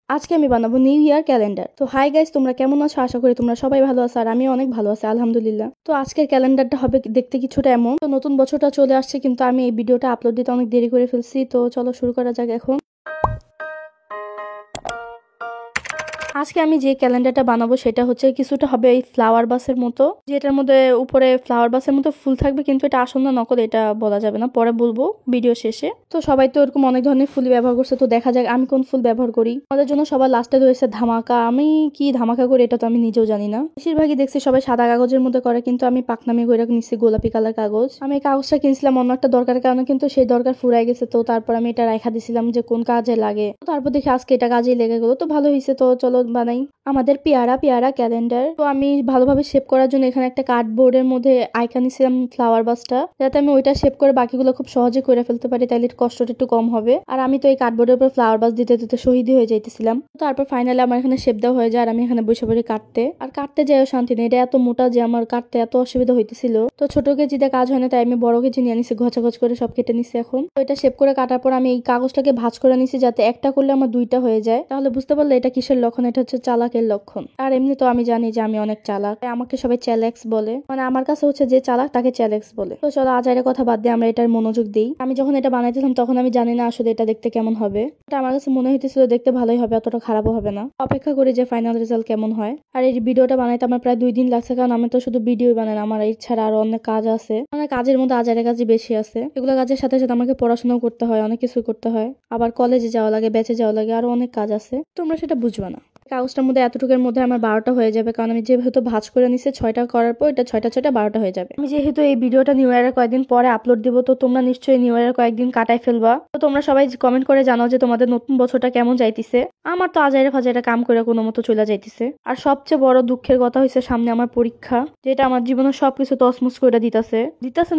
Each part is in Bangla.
আজকে আমি বানাবো নিউ ইয়ার ক্যালেন্ডার। তো হাই গাইস, তোমরা কেমন আছো? আশা করি তোমরা সবাই ভালো আছো, আর আমি অনেক ভালো আছি আলহামদুলিল্লাহ। তো আজকের ক্যালেন্ডারটা হবে দেখতে কিছুটা এমন। তো নতুন বছরটা চলে আসছে, কিন্তু আমি এই ভিডিওটা আপলোড দিতে অনেক দেরি করে ফেলছি। তো চলো শুরু করা যাক এখন। আজকে আমি যে ক্যালেন্ডারটা বানাবো সেটা হচ্ছে কিছুটা হবে এই ফ্লাওয়ার বাসের মতো, যেটার মধ্যে উপরে ফ্লাওয়ার বাসের মতো ফুল থাকবে, কিন্তু এটা আসল না নকল এটা বলা যাবে না, পরে বলবো ভিডিও শেষে। তো সবাই তো এরকম অনেক ধরনের ফুল ব্যবহার করছে, তো দেখা যাক আমি কোন ফুল ব্যবহার করি। আমাদের জন্য সবার লাস্টে রয়েছে ধামাকা। আমি কি ধামাকা করি এটা তো আমি নিজেও জানি না। বেশিরভাগই দেখছি সবাই সাদা কাগজের মধ্যে করে, কিন্তু আমি পাকনামি করে নিচ্ছি গোলাপি কালার কাগজ। আমি এই কাগজটা কিনছিলাম অন্য একটা দরকারের কারণে, কিন্তু সেই দরকার ফুরাই গেছে। তো তারপর আমি এটা রাখা দিছিলাম যে কোন কাজে লাগে। তারপর দেখি আজকে এটা কাজেই লেগে গেলো, তো ভালো হয়েছে। তো চলো বানাই আমাদের পেয়ারা পেয়ারা ক্যালেন্ডার। তো আমি ভালোভাবে শেপ করার জন্য এখানে একটা কার্ডবোর্ডের মধ্যে আইকা নিছিলাম ফ্লাওয়ার বাসটা, যাতে আমি ওইটা শেপ করে বাকিগুলো খুব সহজে করে ফেলতে পারি, তাইলে কষ্টটা একটু কম হবে। আর আমি তো এই কার্ডবোর্ডের উপর ফ্লাওয়ার বাস দিতে দিতে শহীদই হয়ে যাইতেছিলাম। তারপর ফাইনালি আমার এখানে শেপ দেওয়া হয়ে যায়, আর আমি এখানে বসে পড়ি কাটতে। আর কাটতে যাইও শান্তি নেই, এটা এত মোটা যে আমার কাটতে এত অসুবিধা হইতেছিল। তো ছোট কেজিতে কাজ হয় না, তাই আমি বড় কেজি নিয়ে নিছি, ঘচাঘচ করে সব কেটে নিছি। এখন তো এটা শেপ করে কাটার পর আমি এই কাগজটাকে ভাঁজ করে নিছি, যাতে একটা করলে আমার দুইটা হয়ে যায়। তাহলে বুঝতে পারলে এটা কিসের লক্ষণ, এটা হচ্ছে চালাকের লক্ষণ। আর এমনি তো আমি জানি যে আমি অনেক চালাক, আমাকে সবাই চ্যালেক্স বলে, মানে আমার কাছে হচ্ছে যে চালাক তাকে চ্যালেক্স বলে। তো চলো আজাইরের কথা বাদ দিয়ে আমরা এটার মনোযোগ দিই। আমি যখন এটা বানাইতেছিলাম তখন আমি জানি না আসলে এটা দেখতে কেমন হবে। এটা আমার কাছে মনে হইতেছিল দেখতে ভালোই হবে, অতটা খারাপও হবে না। অপেক্ষা করি যে ফাইনাল রেজাল্ট কেমন হয়। আর এই ভিডিওটা বানাইতে আমার প্রায় 2 দিন লাগছে, কারণ আমি তো শুধু ভিডিও বানাই না, আমার এই ছাড়া আরো অনেক কাজ আছে। মানে কাজের মধ্যে আজাইরের কাজই বেশি আছে। এগুলো কাজের সাথে সাথে আমাকে পড়াশোনাও করতে হয়, অনেক কিছু করতে হয়, আবার কলেজে যাওয়া লাগে, বেঁচে যাওয়া লাগে, আরো অনেক কাজ আছে। তোমরা সেটা বুঝবে না। কাগজটার মধ্যে এতটুকুর মধ্যে আমার 12টা হয়ে যাবে, কারণ আমি যেহেতু ভাঁজ করে নিছি 6টা করার পর এটা 6টা 6টা 12টা হয়ে যাবে। আমি যেহেতু এই ভিডিওটা নিউ ইয়ারের কয়েকদিন পরে আপলোড দিব, তো তোমরা নিশ্চয়ই নিউ ইয়ারের কয়েকদিন কাটাই ফেলবা। তো তোমরা সবাই কমেন্ট করে জানাও যে তোমাদের নতুন বছরটা কেমন যাইতিছে। আমার তো আজাইরে ফাজাইরে কাম করে কোনো মতো চলে যাইতিছে। আর সবচেয়ে বড় দুঃখের কথা হয়েছে সামনে আমার পরীক্ষা, যেটা আমার জীবনের সবকিছু তসমুস করে দিতেছে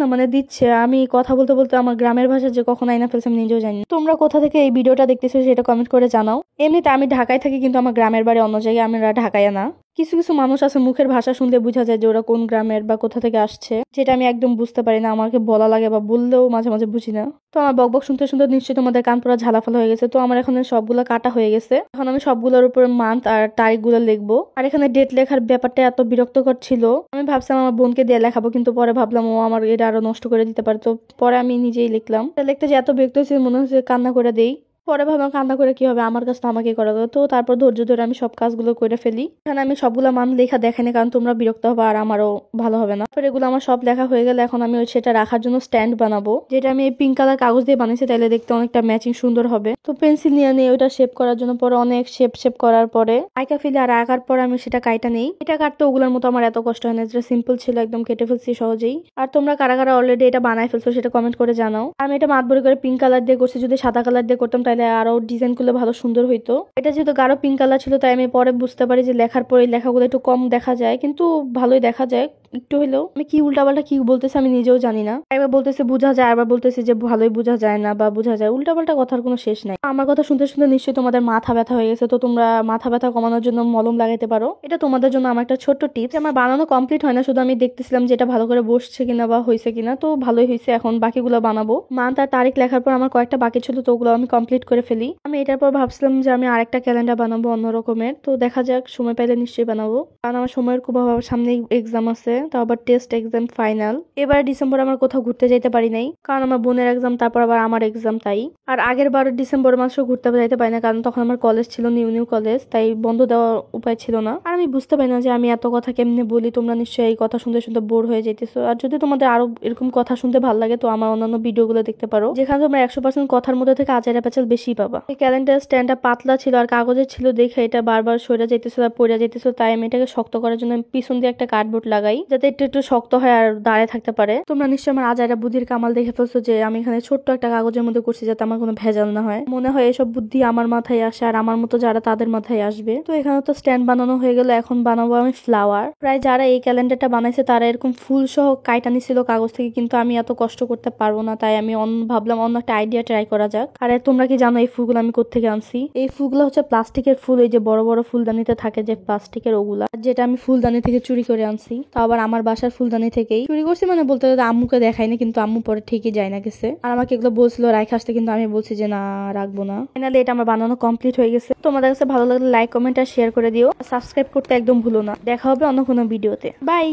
না, মানে দিচ্ছে। আমি কথা বলতে বলতে আমার গ্রামের ভাষা যে কখন আইনা ফেলছে আমি নিজেও জানি। তোমরা কোথা থেকে এই ভিডিওটা দেখতেছো সেটা কমেন্ট করে জানাও। এমনিতে আমি ঢাকায় থাকি, কিন্তু আমার গ্রামের বাড়ি অন্য জায়গায়, আমরা ঢাকায় না। কিছু কিছু মানুষ আছে মুখের ভাষা শুনলে বোঝা যায় যে ওরা কোন গ্রামের বা কোথা থেকে আসছে, যেটা আমি একদম বুঝতে পারি না। আমাকে বলা লাগে বা বললেও মাঝে মাঝে বুঝি না। তো আমার বকবক শুনতে শুনতে নিশ্চয়ই তোমাদের কান পুরো ঝালাফালা হয়ে গেছে। তো আমার এখন সবগুলো কাটা হয়ে গেছে, এখন আমি সবগুলোর উপরে মান্থ আর তারিখ গুলো লিখবো। আর এখানে ডেট লেখার ব্যাপারটা এত বিরক্তকর ছিল, আমি ভাবছিলাম আমার বোনকে দিয়ে লেখাবো, কিন্তু পরে ভাবলাম ও আমার এটা আরো নষ্ট করে দিতে পারে। তো পরে আমি নিজেই লিখলাম। লিখতে যে এত বিরক্ত হয়েছে মনে হচ্ছে কান্না করে দেই। পরে ভাবলাম কান্না করে কি হবে, আমার কাজ তো আমাকে করা গেল। তো তারপর ধৈর্য ধরে আমি সব কাজগুলো করে ফেলি। এখানে আমি সবগুলো মান লেখা দেখাইনি, কারণ তোমরা বিরক্ত হবে আর আমারও ভালো হবে না। তারপর এগুলো আমার সব লেখা হয়ে গেলে এখন আমি সেটা রাখার জন্য স্ট্যান্ড বানাবো, যেটা আমি এই পিঙ্ক কালার কাগজ দিয়ে বানিয়েছি, তাইলে দেখতে অনেকটা ম্যাচিং সুন্দর হবে। তো পেন্সিল নিয়ে ওইটা শেপ করার জন্য পরে অনেক শেপ করার পরে আঁকা ফেলি, আর আঁকার পরে আমি সেটা কাইটা নেই। এটা কাটতে ওগুলোর মতো আমার এত কষ্ট হয় না, যেটা সিম্পল ছিল একদম কেটে ফেলছি সহজেই। আর তোমরা কারা কারা অলরেডি এটা বানাই ফেলছো সেটা কমেন্ট করে জানাও। আমি এটা মাতবরি করে পিঙ্ক কালার দিয়ে করছি, যদি সাদা কালার দিয়ে করতাম তাহলে আরো ডিজাইন গুলো ভালো সুন্দর হইতো। এটা যেহেতু গাঢ় পিঙ্ক কালার ছিল, তাই আমি পরে বুঝতে পারি যে লেখার পরে লেখাগুলো একটু কম দেখা যায়, কিন্তু ভালোই দেখা যায় একটু হলেও। আমি কি উল্টাপাল্টা কি বলতেছি আমি নিজেও জানি না। একবার বলতেছে বোঝা যায়, আবার বলতেছে যে ভালোই বোঝা যায় না বা বোঝা যায়। উল্টাপাল্টা কথার কোনো শেষ নাই। আমার কথা শুনতে শুনতে নিশ্চয়ই তোমাদের মাথা ব্যথা হয়ে গেছে। তো তোমরা মাথা ব্যথা কমানোর জন্য মলম লাগাইতে পারো। এটা তোমাদের জন্য আমার একটা ছোট্ট টিপস। আমার বানানো কমপ্লিট হয় না, শুধু আমি দেখতেছিলাম যে এটা ভালো করে বসছে কিনা বা হয়েছে কিনা। তো ভালোই হয়েছে, এখন বাকিগুলো বানাবো। মান্থ আর তারিখ লেখার পর আমার কয়েকটা বাকি ছিল, তো ওগুলো আমি কমপ্লিট করে ফেলি। আমি এটার পর ভাবছিলাম যে আমি আরেকটা ক্যালেন্ডার বানাবো অন্য রকমের। তো দেখা যাক, সময় পাইলে নিশ্চয়ই বানাবো, কারণ আমার সময়ের খুব অভাব। সামনে এক্সাম আছে, তো আবার টেস্ট এক্সাম ফাইনাল। এবার ডিসেম্বর আমার কোথাও ঘুরতে যাইতে পারি নাই, কারণ আমার বোনের এক্সাম, তারপর আবার আমার এক্সাম। তাই আর আগের বার ডিসেম্বর মাসেও ঘুরতে যাইতে পারি না, কারণ তখন আমার কলেজ ছিল, নিউ কলেজ, তাই বন্ধ দেওয়ার উপায় ছিল না। আর আমি বুঝতে পারি না যে আমি এত কথা কেমনে বলি। তোমরা নিশ্চয়ই এই কথা শুনতে শুনতে বোর হয়ে যাইতেছো। আর যদি তোমাদের আরো এরকম কথা শুনতে ভালো লাগে, তো আমার অন্যান্য ভিডিওগুলো দেখতে পারো, যেখানে তোমরা 100% কথার মধ্যে থেকে আচারা পেঁচাল বেশি পাবা। এই ক্যালেন্ডার স্ট্যান্ডটা পাতলা ছিল আর কাগজের ছিল দেখে এটা বারবার সরে যাইতেছিল আর পড়ে যাইতেছিল, তাই আমি এটাকে শক্ত করার জন্য পিছন দিয়ে একটা কার্ডবোর্ড লাগাই, যাতে একটু একটু শক্ত হয় আর দাঁড়িয়ে থাকতে পারে। তোমরা নিশ্চয়ই আমার আজাইরা বুদ্ধির কামাল দেখে ফেলছো যে আমি এখানে ছোট্ট একটা কাগজের মধ্যে করছি, যাতে আমার কোনো ভেজাল না হয়। মনে হয় এসব বুদ্ধি আমার মাথায় আসে আর আমার মতো যারা তাদের মাথায় আসবে। তো এখানে তো স্ট্যান্ড বানানো হয়ে গেল, এখন বানাবো আমি ফ্লাওয়ার। প্রায় যারা এই ক্যালেন্ডারটা বানাইছে তারা এরকম ফুল সহ কাইটা নিছিল কাগজ থেকে, কিন্তু আমি এত কষ্ট করতে পারবো না, তাই আমি ভাবলাম অন্য একটা আইডিয়া ট্রাই করা যাক। আর তোমরা কি জানো এই ফুলগুলো আমি কোত্থেকে আনছি? এই ফুলগুলো হচ্ছে প্লাস্টিকের ফুল, এই যে বড় বড় ফুলদানিতে থাকে যে প্লাস্টিকের, ওগুলা, যেটা আমি ফুলদানি থেকে চুরি করে আনছি। তো আবার আমার বাসার ফুলদানি থেকেই চুরি করছি, মানে বলতে আম্মুকে দেখাইনি, কিন্তু আম্মু পরে ঠিকই যায় না গেছে। আর আমাকে এগুলো বলছিল রাইখে আসতে, কিন্তু আমি বলছি যে না রাখবো না। ফাইনালি এটা আমার বানানো কমপ্লিট হয়ে গেছে। তোমাদের কাছে ভালো লাগলে লাইক কমেন্ট আর শেয়ার করে দিও, সাবস্ক্রাইব করতে একদম ভুলো না। দেখা হবে অন্য কোনো ভিডিওতে। বাই।